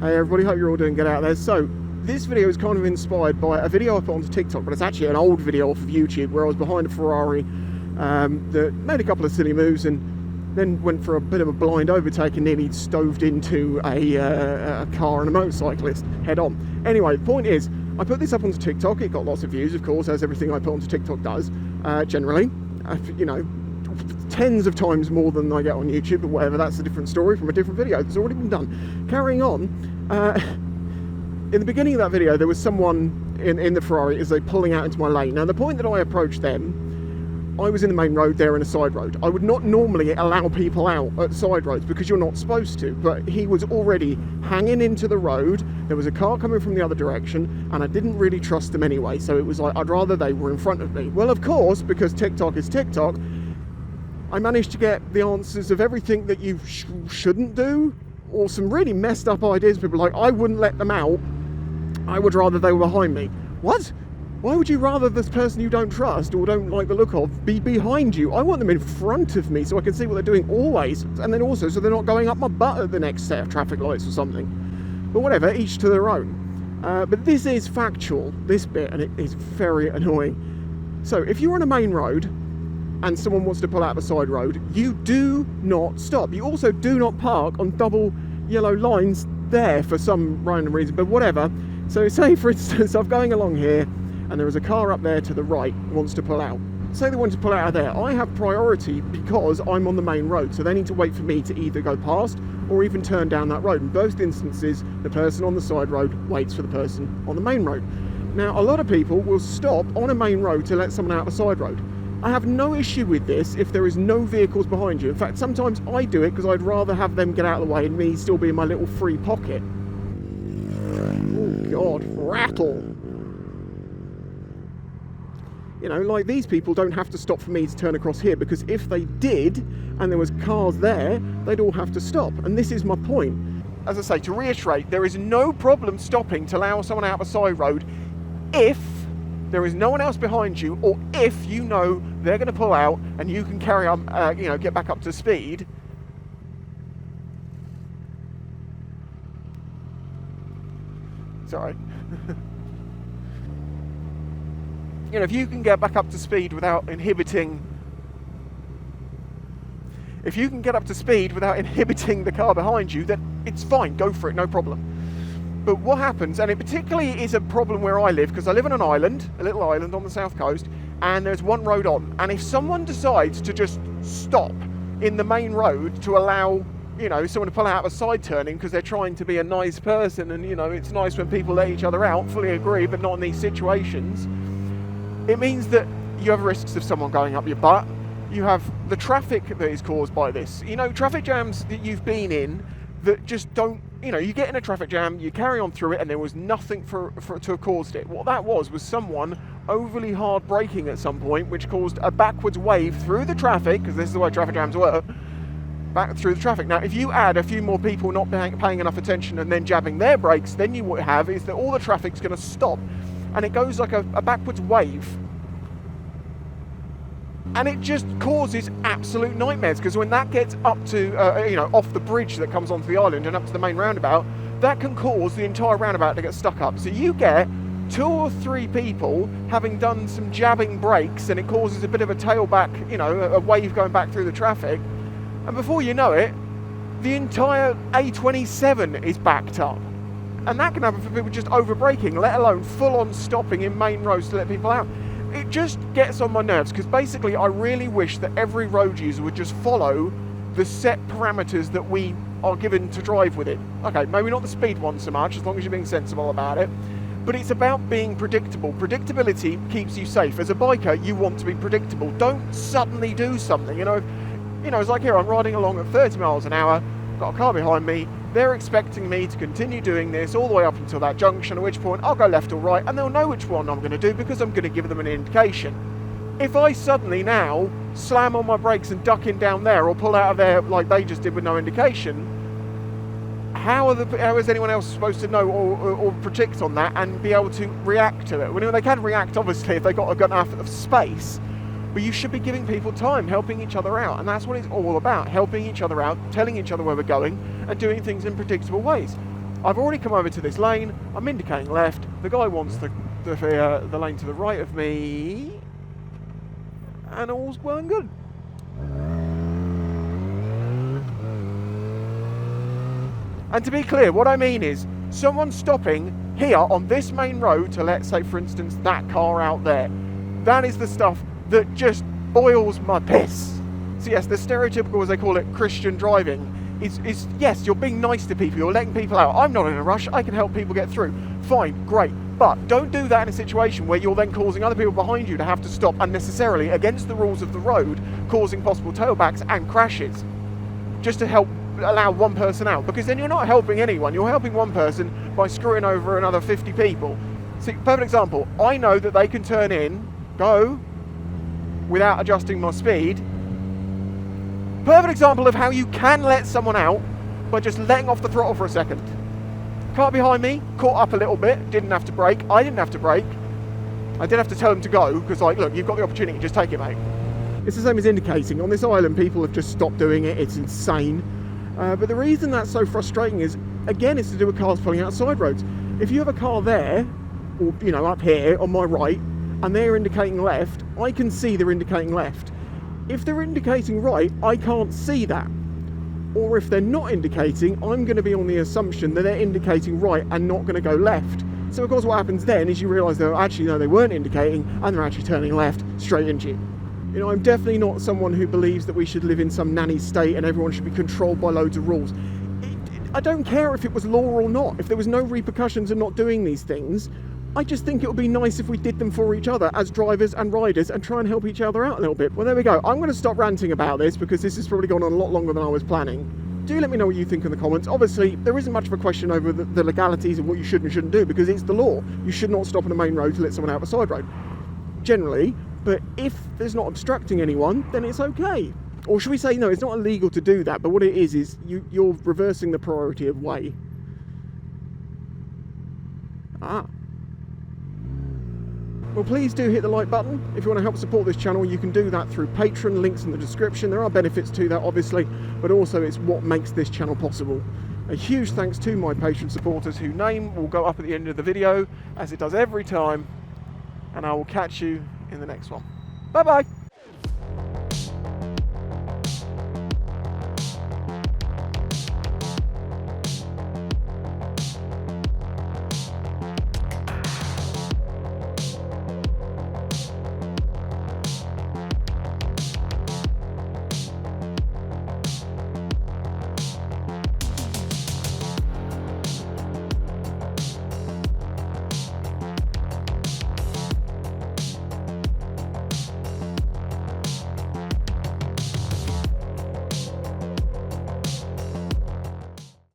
Hey everybody, hope you're all doing good out there. So, this video is kind of inspired by a video I put onto TikTok, but it's actually an old video off of YouTube where I was behind a Ferrari that made a couple of silly moves and then went for a bit of a blind overtake and nearly stoved into a car and a motorcyclist head on. Anyway, the point is, I put this up onto TikTok. It got lots of views, of course, as everything I put onto TikTok does, generally. You know, tens of times more than I get on YouTube, but whatever, that's a different story from a different video. It's already been done. Carrying on, in the beginning of that video, there was someone in the Ferrari as they pulling out into my lane. Now, the point that I approached them, I was in the main road, they're in a side road. I would not normally allow people out at side roads because you're not supposed to, but he was already hanging into the road. There was a car coming from the other direction, and I didn't really trust them anyway, so it was like, I'd rather they were in front of me. Well, of course, because TikTok is TikTok, I managed to get the answers of everything that you shouldn't do, or some really messed up ideas. People like, I wouldn't let them out, I would rather they were behind me. What? Why would you rather this person you don't trust or don't like the look of be behind you? I want them in front of me so I can see what they're doing always, and then also so they're not going up my butt at the next set of traffic lights or something. But whatever, each to their own. But this is factual, this bit, and it is very annoying. So if you're on a main road and someone wants to pull out the side road, you do not stop. You also do not park on double yellow lines there for some random reason, but whatever. So say, for instance, I'm going along here and there is a car up there to the right wants to pull out. Say they want to pull out of there. I have priority because I'm on the main road, so they need to wait for me to either go past or even turn down that road. In both instances, the person on the side road waits for the person on the main road. Now, a lot of people will stop on a main road to let someone out the side road. I have no issue with this if there is no vehicles behind you. In fact, sometimes I do it because I'd rather have them get out of the way and me still be in my little free pocket. Oh God, rattle. You know, like these people don't have to stop for me to turn across here, because if they did and there was cars there, they'd all have to stop. And this is my point. As I say, to reiterate, there is no problem stopping to allow someone out the side road if there is no one else behind you, or if you know they're going to pull out and you can carry on, you know, get back up to speed. Sorry. You know, if you can get back up to speed without inhibiting, the car behind you, then it's fine, go for it, no problem. But what happens, and it particularly is a problem where I live, because I live on an island, a little island on the south coast, and there's one road on. And if someone decides to just stop in the main road to allow, you know, someone to pull out of a side turning because they're trying to be a nice person, and, you know, it's nice when people let each other out, fully agree, but not in these situations, it means that you have risks of someone going up your butt. You have the traffic that is caused by this. You know, traffic jams that you've been in that just don't, you know, you get in a traffic jam, you carry on through it, and there was nothing to have caused it. What that was someone overly hard braking at some point, which caused a backwards wave through the traffic, because this is the way traffic jams work, back through the traffic. Now, if you add a few more people not paying enough attention and then jabbing their brakes, then you what you have is that all the traffic's going to stop, and it goes like a backwards wave. And it just causes absolute nightmares, because when that gets up to, you know, off the bridge that comes onto the island and up to the main roundabout, that can cause the entire roundabout to get stuck up. So you get 2 or 3 people having done some jabbing brakes, and it causes a bit of a tailback, you know, a wave going back through the traffic. And before you know it, the entire A27 is backed up. And that can happen for people just over braking, let alone full on stopping in main roads to let people out. It just gets on my nerves, because basically I really wish that every road user would just follow the set parameters that we are given to drive within. Okay, maybe not the speed one so much, as long as you're being sensible about it, but it's about being predictable. Predictability keeps you safe. As a biker, you want to be predictable. Don't suddenly do something. You know, it's like here, I'm riding along at 30 miles an hour, got a car behind me, they're expecting me to continue doing this all the way up until that junction, at which point I'll go left or right, and they'll know which one I'm going to do because I'm going to give them an indication. If I suddenly now slam on my brakes and duck in down there, or pull out of there like they just did with no indication, how is anyone else supposed to know or predict on that and be able to react to it? Well, they can react, obviously, if they've got enough space, but you should be giving people time, helping each other out, and that's what it's all about, helping each other out, telling each other where we're going, and doing things in predictable ways. I've already come over to this lane, I'm indicating left, the guy wants the lane to the right of me, and all's well and good. And to be clear, what I mean is, someone stopping here on this main road to let, say for instance, that car out there, that is the stuff that just boils my piss. So yes, the stereotypical, as they call it, Christian driving is yes, you're being nice to people, you're letting people out. I'm not in a rush, I can help people get through. Fine, great. But don't do that in a situation where you're then causing other people behind you to have to stop unnecessarily against the rules of the road, causing possible tailbacks and crashes, just to help allow one person out. Because then you're not helping anyone, you're helping one person by screwing over another 50 people. See, perfect example, I know that they can turn in, go, without adjusting my speed. Perfect example of how you can let someone out by just letting off the throttle for a second. Car behind me, caught up a little bit, didn't have to brake. I didn't have to brake. I did have to tell him to go, because like, look, you've got the opportunity, just take it, mate. It's the same as indicating. On this island, people have just stopped doing it. It's insane. But the reason that's so frustrating is, again, it's to do with cars pulling out side roads. If you have a car there, or, you know, up here on my right, and they're indicating left, I can see they're indicating left. If they're indicating right, I can't see that. Or if they're not indicating, I'm going to be on the assumption that they're indicating right and not going to go left. So of course what happens then is you realise that actually no, they weren't indicating and they're actually turning left straight into you. You know, I'm definitely not someone who believes that we should live in some nanny state and everyone should be controlled by loads of rules. I don't care if it was law or not. If there was no repercussions of not doing these things, I just think it would be nice if we did them for each other as drivers and riders and try and help each other out a little bit. Well, there we go. I'm going to stop ranting about this because this has probably gone on a lot longer than I was planning. Do let me know what you think in the comments. Obviously, there isn't much of a question over the legalities of what you should and shouldn't do because it's the law. You should not stop on a main road to let someone out of a side road, generally. But if there's not obstructing anyone, then it's okay. Or should we say, no, it's not illegal to do that, but what it is you're reversing the priority of way. Well, please do hit the like button. If you want to help support this channel, you can do that through Patreon, links in the description. There are benefits to that, obviously, but also it's what makes this channel possible. A huge thanks to my Patreon supporters, whose name will go up at the end of the video, as it does every time, and I will catch you in the next one. Bye-bye!